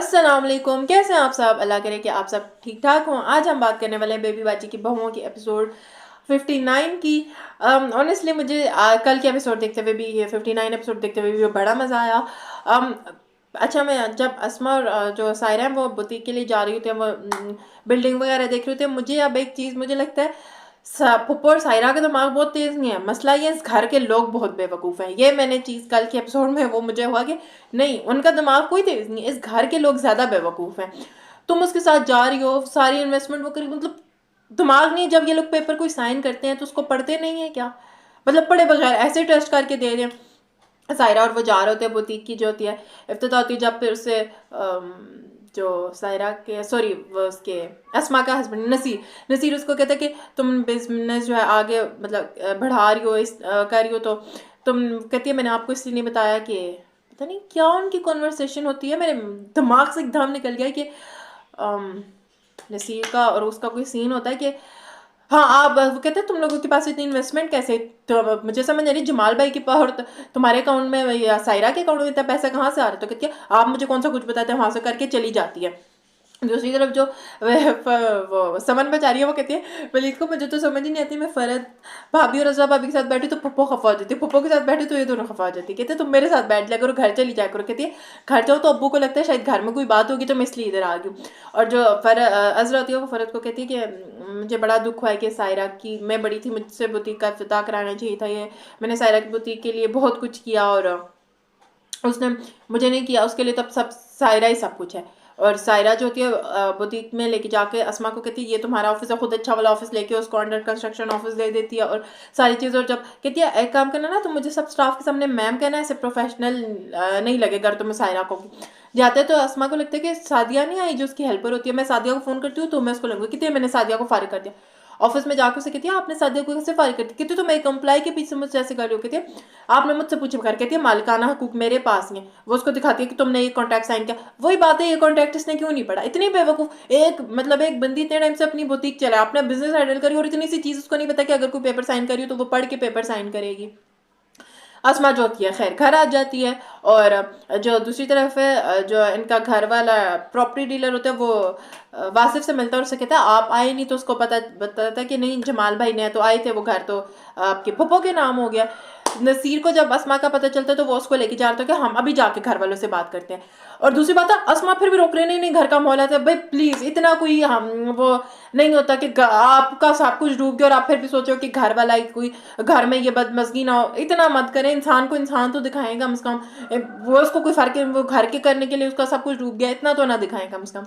السلام علیکم، کیسے ہیں آپ سب؟ اللہ کرے کہ آپ سب ٹھیک ٹھاک ہوں۔ آج ہم بات کرنے والے ہیں بیبی باجی کی بہوؤں کی ایپیسوڈ 59 کی۔ آنیسٹلی مجھے کل کے ایپیسوڈ دیکھتے ہوئے بھی، یہ 59 ایپیسوڈ دیکھتے ہوئے بھی بڑا مزہ آیا۔ اچھا، میں جب اسما اور جو سائرہ ہیں وہ بوتیک کے لیے جا رہی ہوتی ہیں، وہ بلڈنگ وغیرہ دیکھ رہی ہوتی ہیں، مجھے اب ایک چیز مجھے لگتا ہے پھپھو اور سائرہ کا دماغ بہت تیز نہیں ہے، مسئلہ یہ اس گھر کے لوگ بہت بے وقوف ہیں۔ یہ میں نے چیز کل کے ایپیسوڈ میں وہ مجھے ہوا کہ نہیں، ان کا دماغ کوئی تیز نہیں ہے، اس گھر کے لوگ زیادہ بے وقوف ہیں۔ تم اس کے ساتھ جا رہی ہو، ساری انویسٹمنٹ وہ کری، مطلب دماغ نہیں، جب یہ لوگ پیپر کوئی سائن کرتے ہیں تو اس کو پڑھتے نہیں ہیں کیا؟ مطلب پڑھے بغیر ایسے ٹیسٹ کر کے دے دیں۔ سائرہ اور وہ جا رہے ہوتے ہیں بوتیک کی جو ہوتی ہے افتتاح ہوتی ہے، جب پھر اسے جو سائرہ کے وہ اس کے اسما کا ہسبینڈ نصیر اس کو کہتا ہے کہ تم بزنس جو ہے آگے مطلب بڑھا رہی ہو، کر رہی ہو، تو تم کہتی ہے میں نے آپ کو اس لیے نہیں بتایا کہ پتہ نہیں کیا ان کی کنورسیشن ہوتی ہے، میرے دماغ سے ایک دم نکل گیا کہ نصیر کا اور اس کا کوئی سین ہوتا ہے کہ ہاں آپ وہ کہتے ہیں تم لوگوں کے پاس اتنی انویسٹمنٹ کیسے؟ تو مجھے سمجھ نہیں، جمال بھائی کے پاس تمہارے اکاؤنٹ میں یا سائرہ کے اکاؤنٹ میں اتنا پیسہ کہاں سے آ رہا ہے؟ تو کہتی ہے آپ مجھے کون سا کچھ بتاتے ہیں، وہاں سے کر کے چلی جاتی ہے۔ دوسری طرف جو وہ سمن بچا رہی ہے، وہ کہتی ہے ولید کو مجھے تو سمجھ ہی نہیں آتی، میں فرد بھابھی اور رضا بھابھی کے ساتھ بیٹھی تو پھپھو خفا ہو جاتی ہے، پھپھو کے ساتھ بیٹھی تو یہ دونوں خفا ہو جاتی ہے۔ کہتے تم میرے ساتھ بیٹھ جا کرو، گھر چلی جا کرو۔ کہتی ہے گھر جاؤ تو ابو کو لگتا ہے شاید گھر میں کوئی بات ہوگی تو میں اس لیے ادھر آ گئی ہوں۔ اور جو عذرا ہوتی ہے وہ فرد کو کہتی ہے کہ مجھے بڑا دکھ ہوا ہے کہ سائرہ کی میں بڑی تھی، مجھ سے بوتیک کا افتتاح کرانا چاہیے تھا، یہ میں نے سائرہ کی بوتیک کے لیے بہت کچھ کیا اور اس نے مجھے نہیں کیا، اس کے لیے تب سب سائرہ ہی سب کچھ ہے۔ اور سائرہ جو ہوتی ہے بوتیک میں لے کے جا کے اسما کو کہتی ہے یہ تمہارا آفس ہے، خود اچھا والا آفس لے کے اس کو انڈر کنسٹرکشن آفس دے دیتی ہے اور ساری چیز۔ اور جب کہتی ہے ایک کام کرنا نا، تو مجھے سب اسٹاف کے سامنے میم کہنا ہے، ایسے پروفیشنل نہیں لگے گا تمہیں سائرہ کو۔ جاتے تو اسما کو لگتا ہے کہ سعدیہ نہیں آئی جو اس کی ہیلپر ہوتی ہے، میں سعدیہ کو فون کرتی ہوں تو میں اس کو لگوں گی، کہتی ہے میں نے سعدیہ کو فارغ کر دیا۔ آفس میں جا کے اسے کہتی ہے آپ نے سعدیہ کو کیسے فارغ کر دیا؟ کہتی تو میں ایک امپلائی کے پیچھے مجھ سے ایسے کر رہی ہو۔ کہتی ہے آپ نے مجھ سے پوچھے بغیر، کہتی ہے مالکانہ حقوق میرے پاس ہی ہیں۔ وہ اس کو دکھاتی ہے کہ تم نے یہ کانٹریکٹ سائن کیا، وہی بات ہے یہ کانٹریکٹ اس نے کیوں نہیں پڑھا؟ اتنی بے وقوف، ایک بندی اتنے ٹائم سے اپنی بوتیک چلا، اپنا بزنس ہینڈل کری اور اتنی سی چیز اس کو نہیں پتا کہ اگر کوئی پیپر سائن کری ہو تو وہ پڑھ کے پیپر سائن کرے گی۔ اسما جو ہوتی ہے خیر گھر آ جاتی ہے، اور جو دوسری طرف ہے جو ان کا گھر والا پراپرٹی ڈیلر ہوتا ہے وہ واصف سے ملتا ہے اور اسے کہتا ہے آپ آئے نہیں، تو اس کو بتاتا ہے کہ نہیں جمال بھائی نے تو آئے تھے، وہ گھر تو آپ کے پھپھو کے نام ہو گیا۔ نصیر کو جب اسما کا پتہ چلتا ہے تو وہ اس کو لے کے جا رہا تھا کہ ہم ابھی جا کے گھر والوں سے بات کرتے ہیں۔ اور دوسری بات ہے اسما پھر بھی روک رہے نہیں گھر کا ماحول ہے بھائی پلیز، اتنا کوئی وہ نہیں ہوتا کہ آپ کا سب کچھ ڈوب گیا اور آپ پھر بھی سوچو کہ گھر والا کوئی گھر میں یہ بدمزگی نہ ہو، اتنا مت کریں، انسان کو انسان تو دکھائیں کم از کم، وہ اس کو کوئی فرق ہے وہ گھر کے کرنے کے لیے اس کا سب کچھ ڈوب گیا، اتنا تو نہ دکھائیں کم از کم۔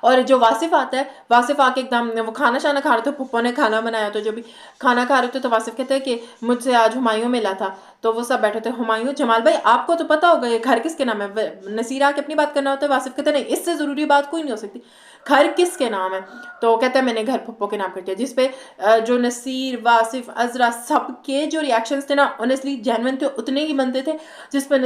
اور جو واصف آتا ہے، واصف آ کے ایک دم وہ کھانا شانا کھا رہے تھے، پھپھو نے کھانا بنایا تو جو بھی کھانا کھا رہے تھے تو واصف کہتے ہیں کہ مجھ سے آج ہمایوں ملا تھا، تو وہ سب بیٹھے تھے، ہمایوں جمال بھائی آپ کو تو پتا ہوگا یہ گھر کس کے نام ہے؟ نصیر آ کے اپنی بات کرنا ہوتا ہے، واصف کہتے ہیں نہیں اس سے ضروری بات کوئی نہیں ہو سکتی، گھر کس کے نام ہے؟ تو کہتا ہے میں نے گھر پھپھو کے نام کر دیا، جس پہ جو نصیر، واصف، عذرا سب کے جو ریاکشنز تھے نا آنیسٹلی جینوئن تھے، اتنے ہی بنتے تھے، جس پہ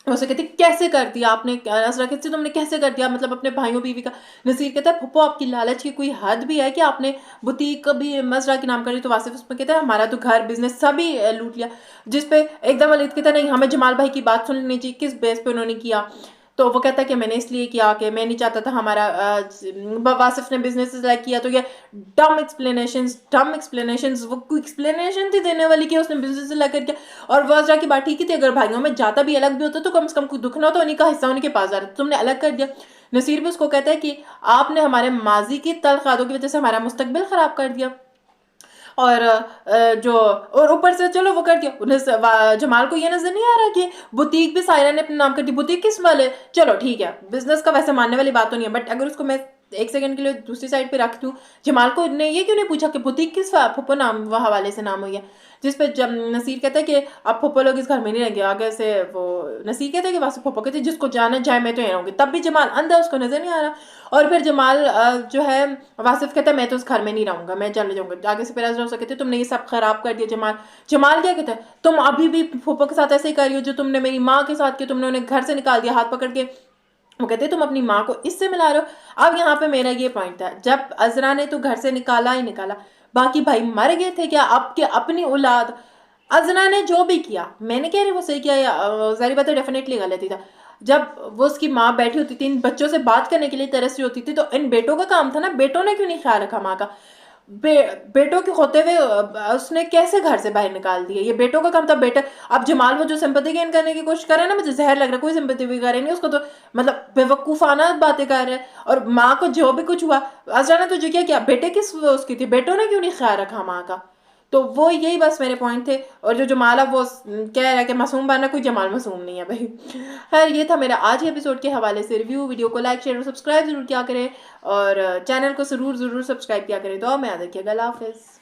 اسے کہتی کیسے کر دیا آپ نے، عذرا کہتی تم نے کیسے کر دیا، مطلب اپنے بھائیوں بیوی کا۔ نصیر کہتا ہے پھپھو آپ کی لالچ کی کوئی حد بھی ہے کہ آپ نے بوتیک بھی عذرا کے نام کری؟ تو واصف اس میں کہتا ہے ہمارا تو گھر بزنس سبھی لوٹ لیا، جس پہ ایک دم ولید کہتا ہے نہیں ہمیں جمال بھائی کی بات سننی چاہیے، کس بیس پہ انہوں نے کیا؟ تو وہ کہتا ہے کہ میں نے اس لیے کیا کہ میں نہیں چاہتا تھا ہمارا واصف نے بزنس سلیکٹ کیا، تو یہ ڈم ایکسپلینیشنز وہ کوئی ایکسپلینیشن تھی دینے والی کہ اس نے بزنس سلیکٹ کر کیا؟ اور وہ عذرا کی بات ٹھیک تھی، اگر بھائیوں میں جاتا بھی الگ بھی ہوتا تو کم از کم کوئی دکھ نہ ہوتا، انہیں کا حصہ انہیں کے پاس جا رہا، تم نے الگ کر دیا۔ نصیر بھی اس کو کہتا ہے کہ آپ نے ہمارے ماضی کی تلخ یادوں کی وجہ سے ہمارا مستقبل خراب کر دیا، اور اور اوپر سے چلو وہ کر دیا، جمال کو یہ نظر نہیں آ رہا کہ بوتیک بھی سائرہ نے اپنے نام کر دی، بوتیک کس والے، چلو ٹھیک ہے بزنس کا ویسے ماننے والی بات تو نہیں ہے، بٹ اگر اس کو میں ایک سیکنڈ کے لیے دوسری سائڈ پہ رکھ دوں، جمال کو نے یہ کیوں نہیں پوچھا کہ بوتیک کس پھپھو نام وہ حوالے سے نام ہوئی ہے؟ جس پہ جب نصیر کہتا ہے کہ اب پھپھو لوگ اس گھر میں نہیں رہیں گے آگے سے، وہ نصیر کہتا ہے کہ واسطے پھپھو کہتے ہیں جس کو جانا جائے میں تو یہ رہوں گی، تب بھی جمال اندھا اس کو نظر نہیں آ رہا۔ اور پھر جمال جو ہے واصف کہتا ہے میں تو اس گھر میں نہیں رہوں گا، میں چلے جاؤں گا، آگے سے پھر عذرا کہتے تم نے یہ سب خراب کر دیا۔ جمال کیا کہتا ہے تم ابھی بھی پھپھو کے ساتھ ایسے ہی کر رہی ہو جو تم نے میری ماں کے ساتھ کیا، تم نے انہیں گھر سے نکال دیا ہاتھ پکڑ کے، وہ کہتے تم اپنی ماں کو اس سے ملا رہے ہو۔ اب یہاں پہ میرا یہ پوائنٹ تھا، جب عذرا نے تو گھر سے نکالا ہی نکالا، باقی بھائی مر گئے تھے کیا؟ اب کہ اپنی اولاد عذرا نے جو بھی کیا، میں نے کہہ رہی وہ صحیح کیا یا ظاہر بات ہے ڈیفینیٹلی غلطی تھا، جب وہ اس کی ماں بیٹھی ہوتی تھی ان بچوں سے بات کرنے کے لیے ترس رہی ہوتی تھی تو ان بیٹوں کا کام تھا نا, بیٹوں نے کیوں نہیں خیال رکھا ماں کا؟ بیٹوں کے ہوتے ہوئے اس نے کیسے گھر سے باہر نکال دیا؟ یہ بیٹوں کا کام تھا. بیٹا اب جمال وہ جو سمپتی گین کرنے کی کوشش کر رہا ہے نا, مجھے زہر لگ رہا ہے, کوئی سمپتی بھی کر رہی نہیں اس کو, تو مطلب بے وقوفانہ باتیں کر رہے ہیں. اور ماں کو جو بھی کچھ ہوا, ازرا نے تجھے کیا کیا؟ بیٹے کس اس کی تھی, بیٹوں نے کیوں نہیں خیال رکھا ماں کا؟ تو وہ یہی بس میرے پوائنٹ تھے. اور جو جمال اب وہ کہہ رہا ہے کہ معصوم بنا, کوئی جمال معصوم نہیں ہے بھائی. خیر یہ تھا میرا آج کے ایپیسوڈ کے حوالے سے ریویو. ویڈیو کو لائک شیئر اور سبسکرائب ضرور کیا کریں, اور چینل کو ضرور سبسکرائب کیا کریں. دعا میں یاد رکھیے گا. اللہ حافظ.